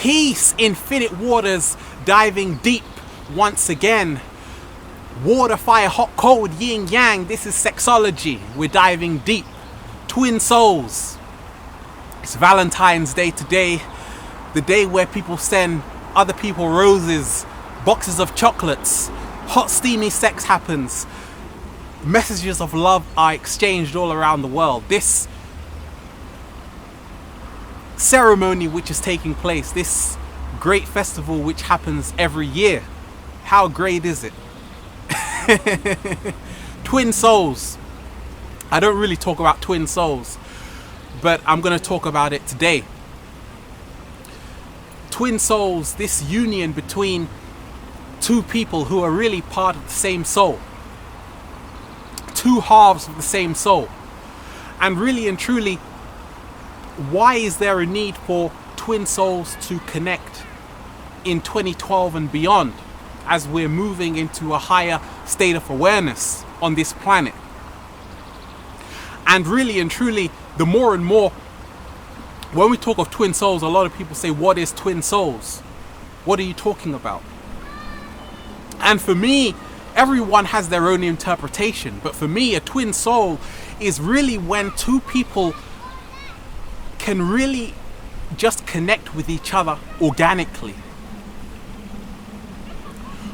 Peace, infinite waters, diving deep once again. Water, fire, hot, cold, yin, yang. This is Sexology. We're diving deep. Twin souls. It's Valentine's Day today. The day where people send other people roses, boxes of chocolates, hot steamy sex happens. Messages of love are exchanged all around the world. This ceremony which is taking place, this great festival which happens every year, how great is it? Twin souls. I don't really talk about twin souls, but I'm going to talk about it today. Twin souls, this union between two people who are really part of the same soul, two halves of the same soul. And really and truly, why is there a need for twin souls to connect in 2012 and beyond, as we're moving into a higher state of awareness on this planet? And really and truly, the more and more, when we talk of twin souls, a lot of people say, what is twin souls? What are you talking about? And for me, everyone has their own interpretation. But for me, a twin soul is really when two people can really just connect with each other organically,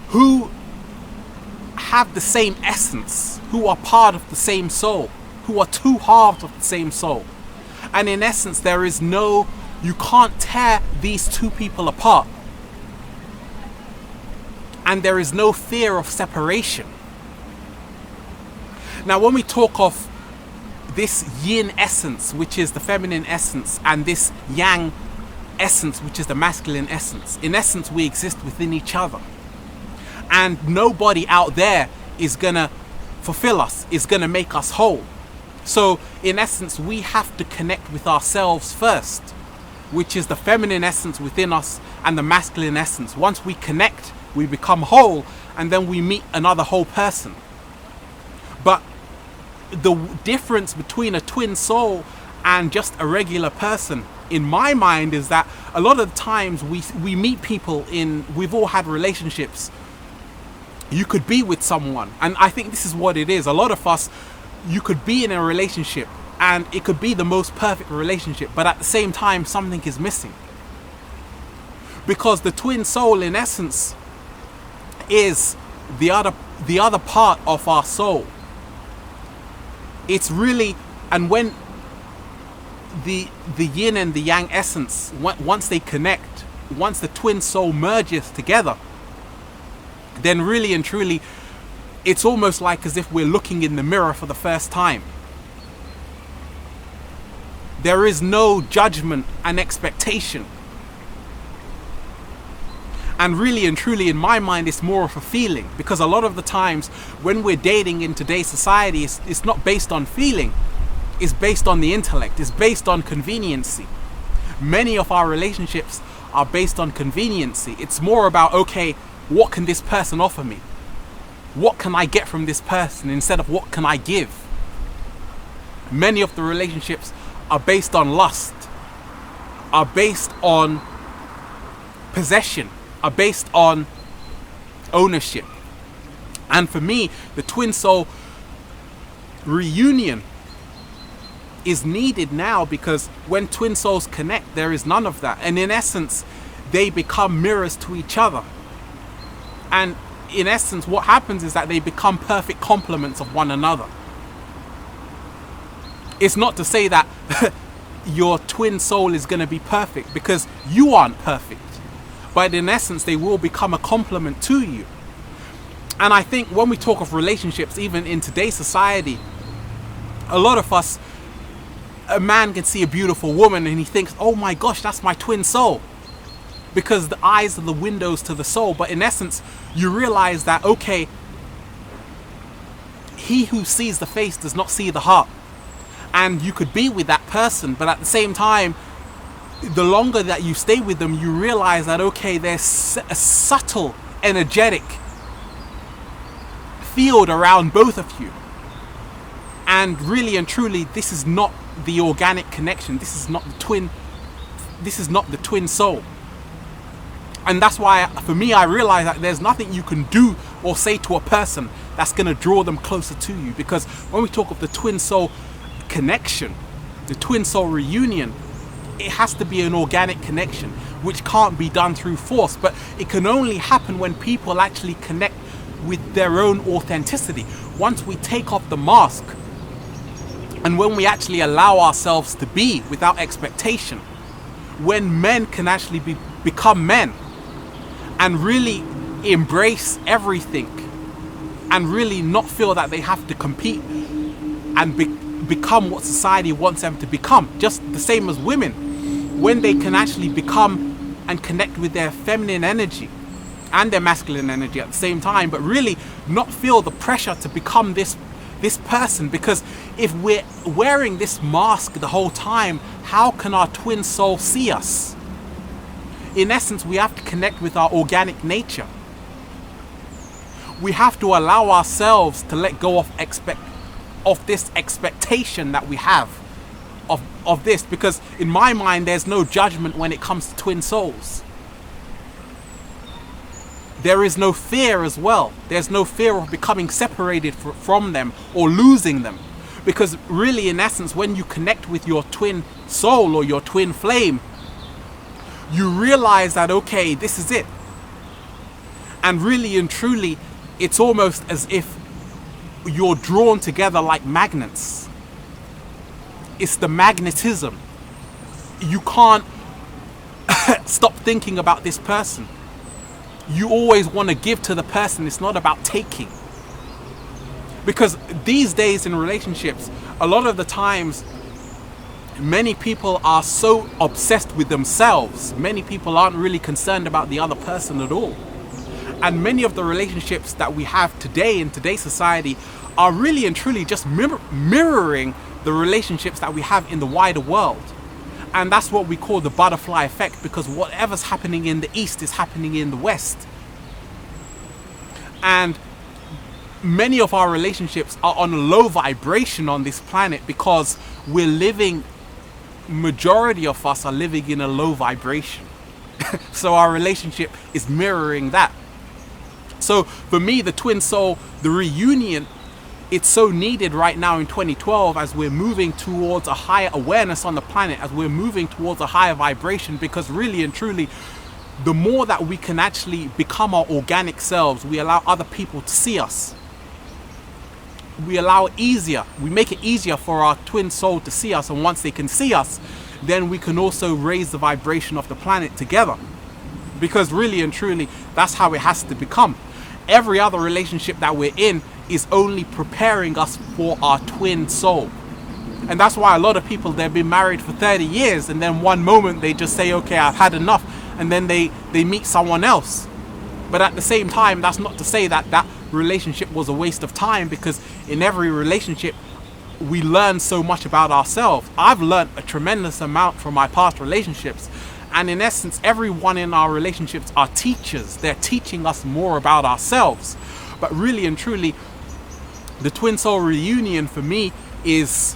who have the same essence, who are part of the same soul, who are two halves of the same soul. And in essence, there is no, you can't tear these two people apart. And there is no fear of separation. Now, when we talk of this yin essence, which is the feminine essence, and this yang essence, which is the masculine essence, in essence, we exist within each other. And nobody out there is gonna fulfill us, is gonna make us whole. So in essence, we have to connect with ourselves first, which is the feminine essence within us and the masculine essence. Once we connect, we become whole, and then we meet another whole person. But the difference between a twin soul and just a regular person, in my mind, is that a lot of the times we meet people we've all had relationships. You could be with someone, and I think this is what it is. A lot of us, you could be in a relationship and it could be the most perfect relationship, but at the same time something is missing. Because the twin soul in essence is the other part of our soul. It's really, and when the yin and the yang essence, once they connect, once the twin soul merges together, then really and truly, it's almost like as if we're looking in the mirror for the first time. There is no judgment and expectation. And really and truly, in my mind, it's more of a feeling. Because a lot of the times when we're dating in today's society, it's not based on feeling. It's based on the intellect. It's based on conveniency. Many of our relationships are based on conveniency. It's more about, okay, what can this person offer me? What can I get from this person instead of what can I give? Many of the relationships are based on lust, are based on possession, are based on ownership. And for me, the twin soul reunion is needed now, because when twin souls connect, there is none of that. And in essence, they become mirrors to each other. And in essence, what happens is that they become perfect complements of one another. It's not to say that your twin soul is going to be perfect, because you aren't perfect. But in essence, they will become a complement to you. And I think when we talk of relationships, even in today's society, a lot of us, a man can see a beautiful woman and he thinks, oh my gosh, that's my twin soul. Because the eyes are the windows to the soul. But in essence, you realize that, okay, he who sees the face does not see the heart. And you could be with that person, but at the same time, the longer that you stay with them, you realize that, okay, there's a subtle, energetic field around both of you. And really and truly, this is not the organic connection. This is not the twin soul. And that's why, for me, I realize that there's nothing you can do or say to a person that's going to draw them closer to you. Because when we talk of the twin soul connection, the twin soul reunion, it has to be an organic connection, which can't be done through force. But it can only happen when people actually connect with their own authenticity. Once we take off the mask, and when we actually allow ourselves to be without expectation, when men can actually become men and really embrace everything and really not feel that they have to compete and become what society wants them to become. Just the same as women, when they can actually become and connect with their feminine energy and their masculine energy at the same time, but really not feel the pressure to become this person. Because if we're wearing this mask the whole time, how can our twin soul see us? In essence, we have to connect with our organic nature. We have to allow ourselves to let go of this expectation that we have of this, because in my mind there's no judgment when it comes to twin souls. There is no fear as well. There's no fear of becoming separated from them or losing them. Because really, in essence, when you connect with your twin soul or your twin flame, you realize that, okay, this is it. And really and truly, it's almost as if you're drawn together like magnets. It's the magnetism. You can't stop thinking about this person. You always want to give to the person. It's not about taking. Because these days in relationships, a lot of the times, many people are so obsessed with themselves. Many people aren't really concerned about the other person at all. And many of the relationships that we have today in today's society are really and truly just mirroring the relationships that we have in the wider world. And that's what we call the butterfly effect, because whatever's happening in the East is happening in the West. And many of our relationships are on a low vibration on this planet because majority of us are living in a low vibration. So our relationship is mirroring that. So for me, the twin soul, the reunion, it's so needed right now in 2012 as we're moving towards a higher awareness on the planet, as we're moving towards a higher vibration, because really and truly, the more that we can actually become our organic selves, we allow other people to see us. We make it easier for our twin soul to see us, and once they can see us, then we can also raise the vibration of the planet together. Because really and truly, that's how it has to become. Every other relationship that we're in is only preparing us for our twin soul. And that's why a lot of people, they've been married for 30 years and then one moment they just say, okay, I've had enough, and then they meet someone else. But at the same time, that's not to say that that relationship was a waste of time, because in every relationship we learn so much about ourselves. I've learned a tremendous amount from my past relationships, and in essence, everyone in our relationships are teachers. They're teaching us more about ourselves. But really and truly, the twin soul reunion for me is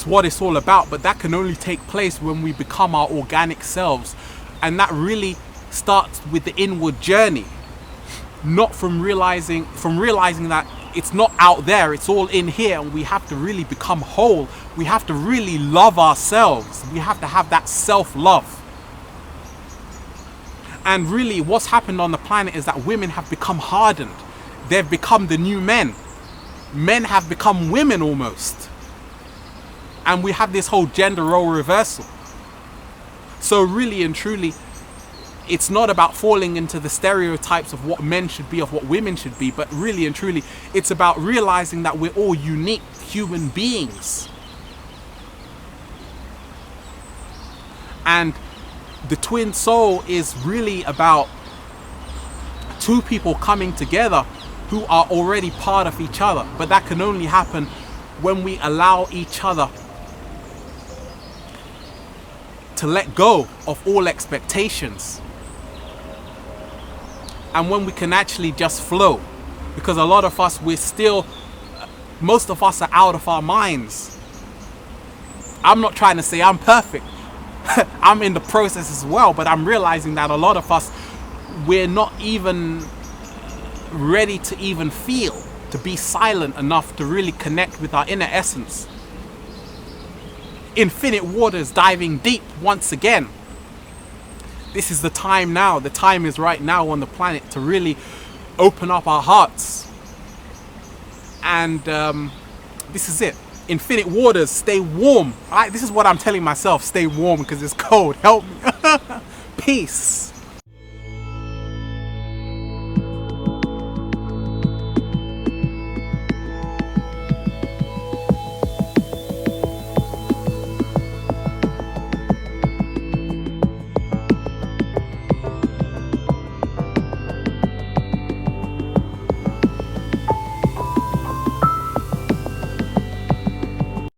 what it's all about. But that can only take place when we become our organic selves, and that really starts with the inward journey, not from realizing that it's not out there, it's all in here, and we have to really become whole. We have to really love ourselves. We have to have that self-love. And really what's happened on the planet is that women have become hardened. They've become the new men. Men have become women almost. And we have this whole gender role reversal. So really and truly, it's not about falling into the stereotypes of what men should be, of what women should be, but really and truly, it's about realizing that we're all unique human beings. And the twin soul is really about two people coming together who are already part of each other. But that can only happen when we allow each other to let go of all expectations. And when we can actually just flow. Because a lot of us, most of us are out of our minds. I'm not trying to say I'm perfect, I'm in the process as well, but I'm realizing that a lot of us, we're not even ready to even feel, to be silent enough to really connect with our inner essence. Infinite waters diving deep once again. This is the time now. The time is right now on the planet to really open up our hearts. And this is it. Infinite waters, stay warm. This is what I'm telling myself. Stay warm because it's cold. Help me. Peace.